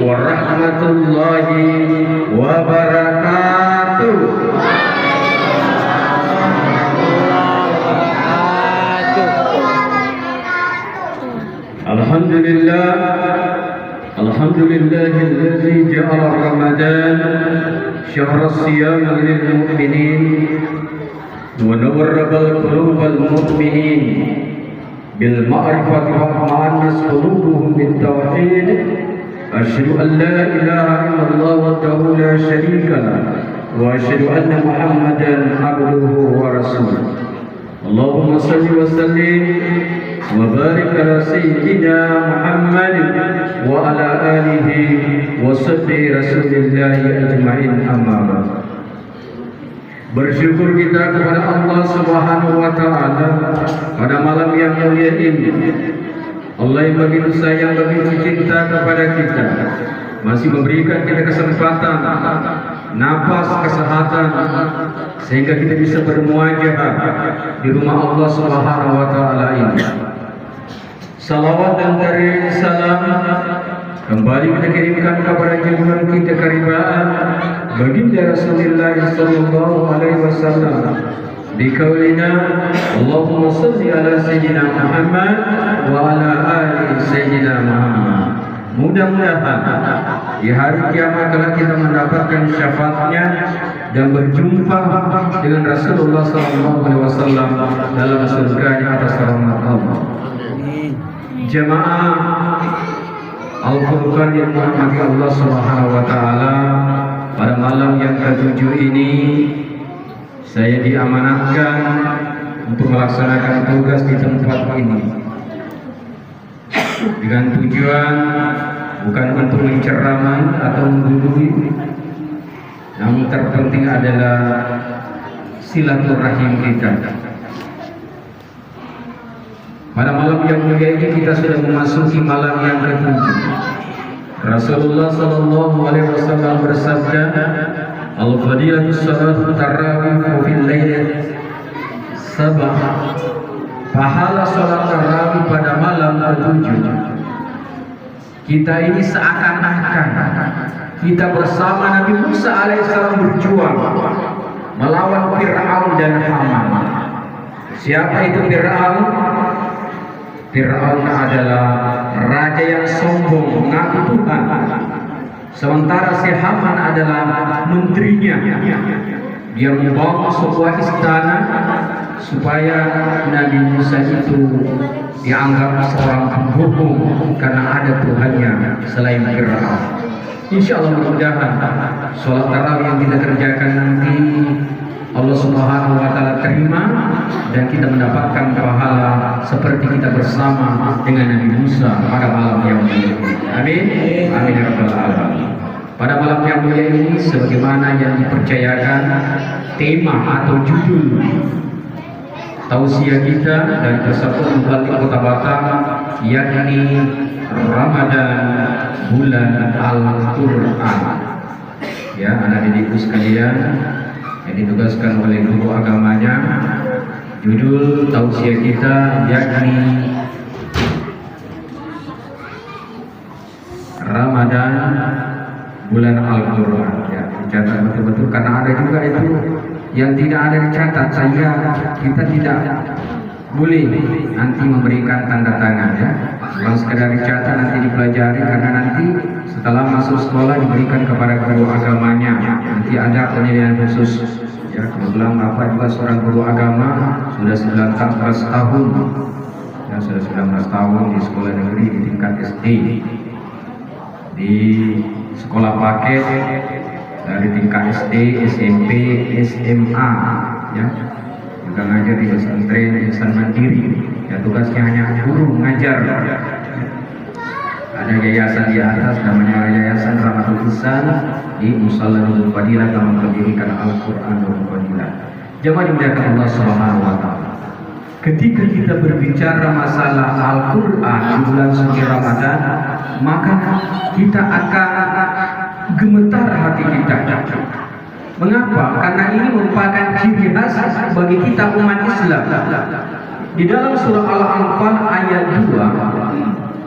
warahmatullahi wabarakatuh. Alhamdulillah, alhamdulillahilladzi ja'ala Ramadan syahra siyam lil mu'minin wa nawwarabal qulubal mu'minin bil ma'rifati wa ma'anas qulubuhum bit tauhid. Asyhadu an la ilaha illallah wahdahu la syarika lah wa asyhadu anna Muhammadan abduhu wa rasuluh. Allahumma shalli wa sallim wa barik ala sayyidina Muhammad wa ala alihi wa sahbihi rasulillah ajma'in, amma ba'd. Bersyukur kita kepada Allah Subhanahu wa taala pada malam yang mulia ini. Allah yang begitu sayang, begitu cinta kepada kita, masih memberikan kita kesempatan, nafas, kesehatan, sehingga kita bisa bermuajahah di rumah Allah Subhanahu wa taala ini. Salawat dan salam kembali kita kirimkan kepada junjungan kita karibaan baginda Rasulullah sallallahu alaihi wasallam di kaulina Allahumma shalli ala sayyidina Muhammad wa ala ali sayyidina Muhammad. Mudah-mudahan di hari kiamat kala kita mendapatkan syafaatnya dan berjumpa dengan Rasulullah sallallahu alaihi wasallam dalam surga di atas rahmat Allah. Jemaah Al-Furqan yang dirahmati Allah Subhanahu wa taala, pada malam yang ke-7 ini saya diamanatkan untuk melaksanakan tugas di tempat ini dengan tujuan bukan untuk menceramah atau menggurui, namun terpenting adalah silaturahim kita. Pada malam yang mulia ini kita sudah memasuki malam yang ke-7. Rasulullah sallallahu alaihi wasallam bersabda, "Al-fadilatus salatu tarawih fil lail sabah." Pahala salat tarawih pada malam ke-7. Kita ini seakan-akan kita bersama Nabi Musa alaihissalam berjuang melawan Fir'aun dan Haman. Siapa itu Fir'aun? Fir'aun adalah raja yang sombong, mengaku Tuhan. Sementara si Haman adalah menterinya. Dia membangun sebuah istana supaya Nabi Musa itu dianggap seorang pembohong karena ada Tuhannya selain Fir'aun. Insya Allah mudah-mudahan sholat tarawih yang kita kerjakan nanti Allah Subhanahu wa taala terima dan kita mendapatkan pahala seperti kita bersama dengan Nabi Musa pada malam yang mulia ini. Amin. Amin ya rabbal alamin. Pada malam yang mulia ini sebagaimana yang dipercayakan tema atau judul tausiah kita dari Persatuan Mubalik Kota Batam, yakni Ramadan bulan Al-Qur'an. Ya, anak didikku sekalian yang ditugaskan oleh guru agamanya, judul tausiah kita yakni Ramadan bulan Al-Qur'an. Ya, dicatat betul-betul karena ada juga itu yang tidak ada dicatat, sehingga kita tidak boleh nanti memberikan tanda tangan, ya. Bukan sekedar dicatat nanti dipelajari, karena nanti setelah masuk sekolah diberikan kepada guru agamanya. Nanti ada penilaian khusus. Ya, kebetulan Bapak juga seorang guru agama, sudah 19 tahun. Ya, sudah 19 tahun di sekolah negeri di tingkat SD. Di sekolah paket dari tingkat SD, SMP, SMA, ya. Juga ngajar di pesantren Yayasan Mandiri. Ya, tugasnya hanya guru mengajar. Ada yayasan di atas namanya Yayasan Rahmatul Ihsan di Musalla Nurul Fadilah yang mendirikan Al-Qur'an Nurul Fadilah. Jemaah dimuliakan Allah Subhanahu wa taala. Ketika kita berbicara masalah Al-Qur'an di bulan suci Ramadan, maka kita akan gemetar hati kita. Mengapa? Karena ini merupakan ciri khas bagi kita umat Islam. Di dalam surah Al-Anfal ayat 2,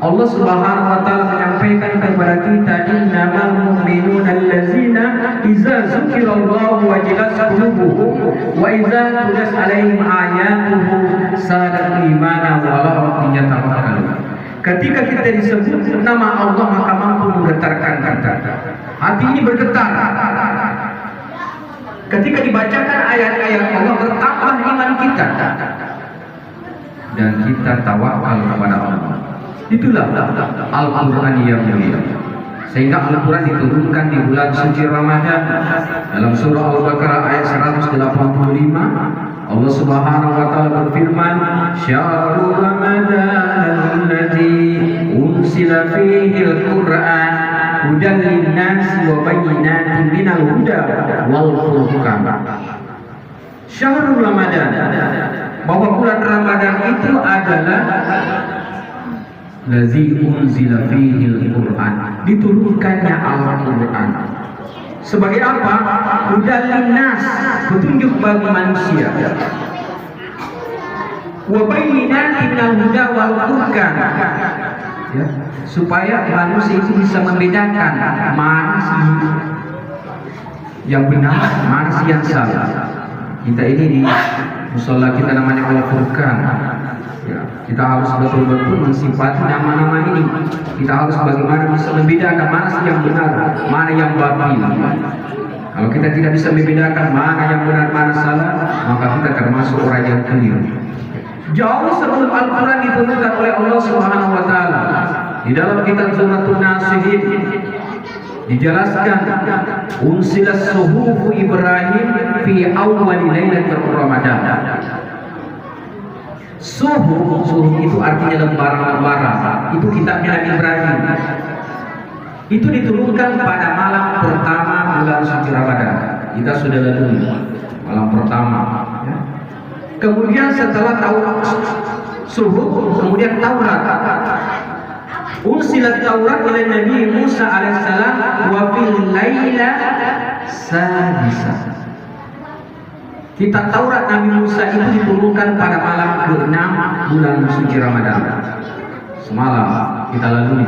Allah Subhanahu wa taala menyampaikan kepada kita, innamal mu'minuna allazina idza dzukirallahu wajilat qulubuhum wa idza tuliyat 'alaihim ayatuhu zadatuhum imanan wa ala rabbihim yatawakkalun. Ketika kita disebut nama Allah maka mampu menggetarkan kita. Hati ini bergetar. Ketika dibacakan ayat-ayat Allah bertambah iman kita dan kita tawakal kepada Allah. Itulah Al-Quran yang mulia. Sehingga Al-Quran diturunkan di bulan suci Ramadan. Dalam surah Al-Baqarah ayat 185 Allah Subhanahu wa taala berfirman, "Syahrul Ramadan alladzi unsila fihi al-Qur'an hudan lin-nas wa bayyinatin minal huda wal furqan." Syahrul Ramadan, bahwa bulan Ramadan itu adalah lazi unzila fihi al-Qur'an, diturunkannya Al-Qur'an. Sebagai apa? Hudal linnas, petunjuk bagi manusia. Wa bayyinatin minal huda wal furqan, ya, supaya manusia itu bisa membedakan mana sih yang benar, mana sih yang salah. Kita ini di mushola kita namanya Al-Furqan. Ya, kita harus betul-betul mensifati nama-nama ini. Kita harus bagaimana bisa membedakan mana sih yang benar, mana yang batil. Kalau kita tidak bisa membedakan mana yang benar, mana salah, maka kita termasuk orang yang keliru. Jauh sebelum Al-Quran diturunkan oleh Allah Subhanahu wa taala, di dalam kitab Suratul Nasihin dijelaskan, unsilas suhufu Ibrahim fi awwali lailatul Ramadan. Suhuf itu artinya lembaran-lembaran. Itu kitabnya Nabi Ibrahim. Itu diturunkan pada malam pertama bulan suci Ramadan. Kita sudah lalui malam pertama. Ya. Kemudian setelah suhuf, kemudian Taurat. Unsilat Taurat oleh Nabi Musa alaihissalam wa fil laila sadisa. Kitab Taurat Nabi Musa itu diturunkan pada malam ke-6 bulan suci Ramadan. Semalam kita lalui.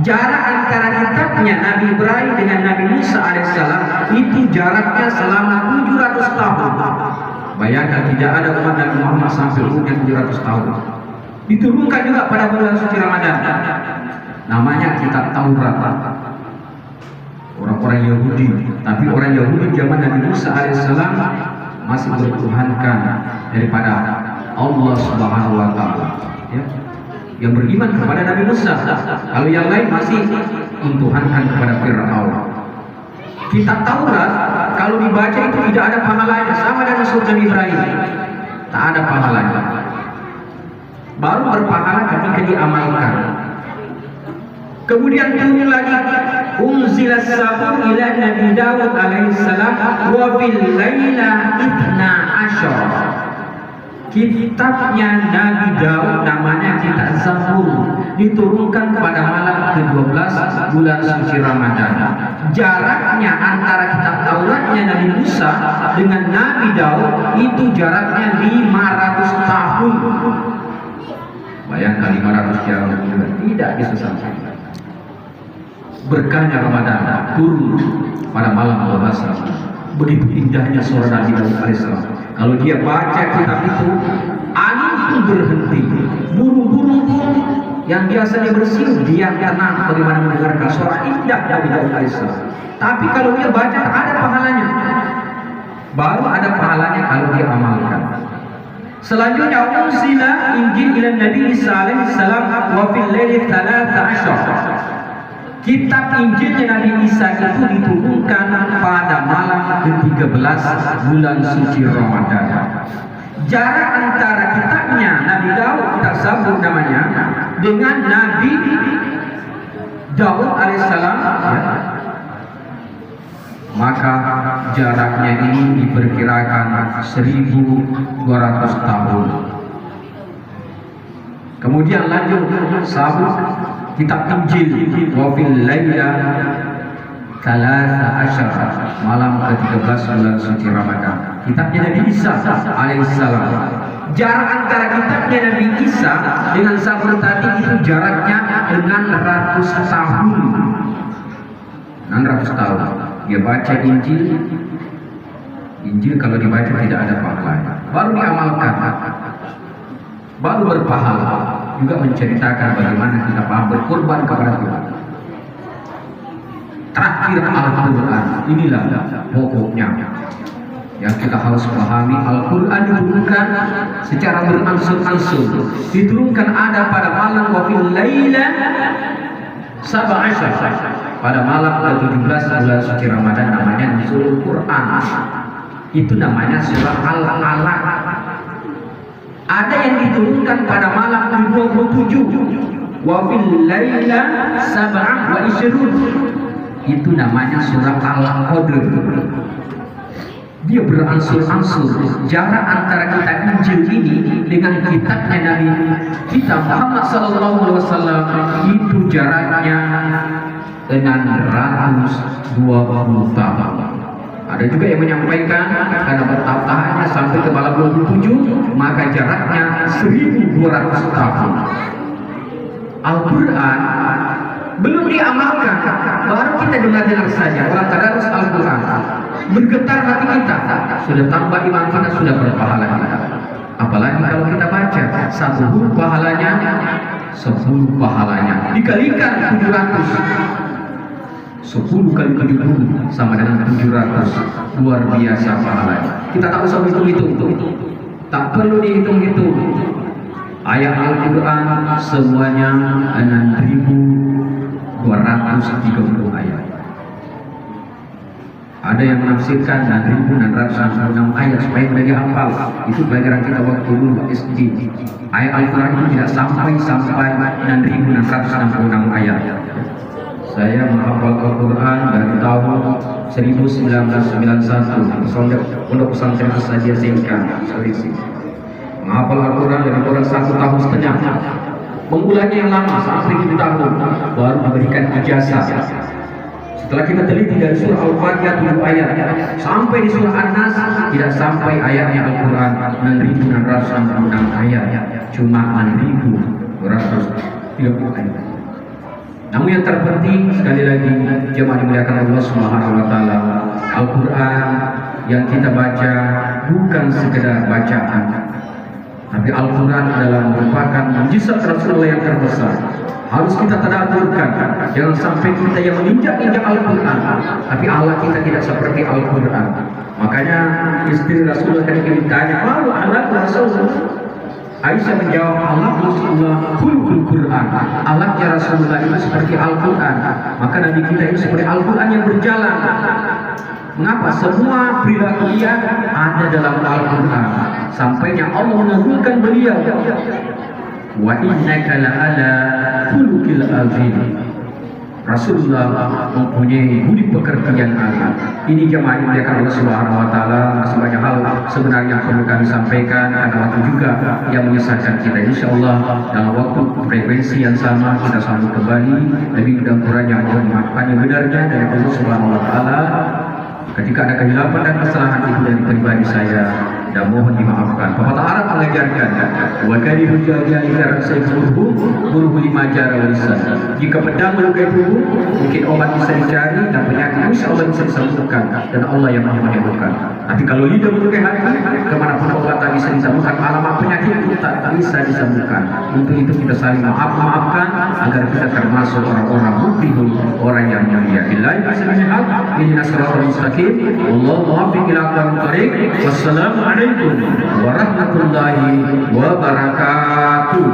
Jarak antara kitabnya Nabi Ibrahim dengan Nabi Musa alaihissalam itu jaraknya selama 700 tahun. Bayangkan, tidak ada umat Nabi Muhammad sampai umurnya 700 tahun. Diturunkan juga pada bulan suci Ramadan. Namanya kitab Taurat. Orang-orang Yahudi, tapi orang Yahudi zaman Nabi Musa alaihissalam masih bertuhankan daripada Allah Subhanahu wa taala, ya, yang beriman kepada Nabi Musa. Kalau yang lain masih mentuhankan kepada Fir'aun. Kitab Taurat kalau dibaca itu tidak ada pahalanya, sama dengan surah Nabi Ibrahim, tak ada pahalanya. Baru berpahala ketika diamalkan. Kemudian turun lagi, unzilas sabur ila Nabi Dawud alaihissalam wa fil laila 12. Kitabnya Nabi Daud namanya kitab Zabur, diturunkan pada malam ke-12 bulan suci Ramadan. Jaraknya antara kitab Tauratnya Nabi Musa dengan Nabi Daud itu jaraknya 500 tahun. Bayangkan 500 tahun tidak bisa sampai. Berkahnya Ramadan turun pada malam 12 Ramadan. Begitu indahnya suara Nabi Daud alaihissalam. Kalau dia baca kitab itu, angin pun berhenti, burung-burung pun yang biasanya bersiul dia tenang bagaimana mendengarkan suara indah Nabi Daud alaihissalam. Tapi kalau dia baca tak ada pahalanya. Baru ada pahalanya kalau dia amalkan. Selanjutnya unzila Injil ila Nabi Isa alaihissalam wa fil laili 13. Kitab Injilnya Nabi Isa itu diturunkan pada malam ke-13 bulan suci Ramadan. Jarak antara kitabnya Nabi Daud, kitab Zabur namanya, dengan Nabi Daud alaihissalam, ya, maka jaraknya ini diperkirakan 1200 tahun. Kemudian lanjut Zabur, kitab Injil wa fil laila 13, malam ke-13 bulan suci Ramadan. Kitabnya Nabi Isa alaihissalam. Jarak antara kitabnya Nabi Isa dengan Zabur tadi itu jaraknya 600 tahun. 600 tahun. Dia baca Injil kalau dibaca tidak ada pahalanya. Baru diamalkan, baru berpahala. Juga menceritakan bagaimana kita paham berkorban kepada Tuhan. Terakhir Al-Quran, inilah pokoknya yang kita harus pahami. Al-Quran diturunkan secara berangsur-angsur. Diturunkan ada pada malam wafil laila sab'asya, pada malam ke-17 bulan suci Ramadan, namanya nuzulul Quran. Itu namanya surah Al-Alaq. Ada yang diturunkan pada malam ke-27 wafil laila sab'ah wa isyrun. Itu namanya surah Al-Qadr. Dia berangsur-angsur. Jarak antara kitab Injil ini dengan kitabnya Nabi kita Muhammad SAW itu jaraknya 620 tahun. Ada juga yang menyampaikan karena bertahap-tahapnya sampai ke malam 27, maka jaraknya 1200 tahun. Al-Quran belum diamalkan, baru kita dengar saja orang tadarus Al-Quran, bergetar hati kita, sudah tambah iman kita, sudah berpahala kita. Apalagi kalau kita baca, 1 huruf pahalanya 10 pahalanya, dikalikan 700. 10 kali 70 sama dengan 700. Luar biasa pahalanya. Kita tak usah hitung-hitung, tak perlu dihitung-hitung. Ayat Al-Quran semuanya 6.230 ayat. Ada yang menafsirkan 6.666 ayat supaya mereka hafal. Itu pelajaran kita waktu dulu SD. Ayat Al-Quran itu tidak sampai 6.666 ayat. Saya menghafal Al-Quran dari tahun 1991 Pondok Pesantren Saja Singkat Sulawesi. Menghafal Al-Quran dari orang 1,5 tahun. Mengulangnya yang lama sampai 7 tahun, baru memberikan ijazah. Setelah kita teliti dari surah Al-Fatihah 7 ayat sampai di surah An-Nas, tidak sampai ayatnya Al-Quran 6.666 ayat, cuma 6.230 ayat. Namun yang terpenting sekali lagi jemaah dimuliakan Allah Subhanahu wa taala, Al-Quran yang kita baca bukan sekedar bacaan, tapi Al-Quran adalah merupakan mukjizat Rasulullah yang terbesar. Harus kita tadabburkan, jangan sampai kita yang menginjak-injak Al-Quran, tapi Allah kita tidak seperti Al-Quran. Makanya istri Rasulullah ketika ditanya, "Malu anak Rasulullah?" Aisyah menjawab, Allah Rasulullah khuluqul Quran. Alatnya Rasulullah itu seperti Al-Quran. Maka Nabi kita itu seperti Al-Quran yang berjalan. Mengapa? Semua perilaku dia ada dalam Al-Quran. Sampainya Allah menurunkan beliau, wa innaka la'ala khuluqil azim. Rasulullah mempunyai budi pekerti yang agung. Ini jemaah yang dimuliakan Allah Subhanahu wa taala, masih banyak hal sebenarnya yang perlu kami sampaikan karena waktu juga yang menyesatkan kita. Insyaallah dalam waktu frekuensi yang sama kita sambung kembali. Lebih mudah kurangnya mohon maaf hanya benarnya dari Allah Subhanahu wa taala. Ketika ada kehilapan dan kesalahan itu dari pribadi saya, dan mohon dimaafkan. Pepatah Arab mengajarkan, wa kalihu jahili karan sayfuhu buruhu lima jara walisan. Jika pedang melukai tubuh, mungkin obat bisa dicari dan penyakit insya Allah bisa disembuhkan, dan Allah yang maha menyembuhkan. Tapi kalau lidah melukai hati, kemanapun obat tak bisa disembuhkan, alamat penyakit itu tak bisa disembuhkan. Untuk itu kita saling maafkan agar kita termasuk orang-orang mukmin, orang yang mulia. Billahi bismillah, ihdinas siratal mustaqim. Wallahu muwaffiq ila aqwamit thoriq. Wassalamu alaikum warahmatullahi wabarakatuh.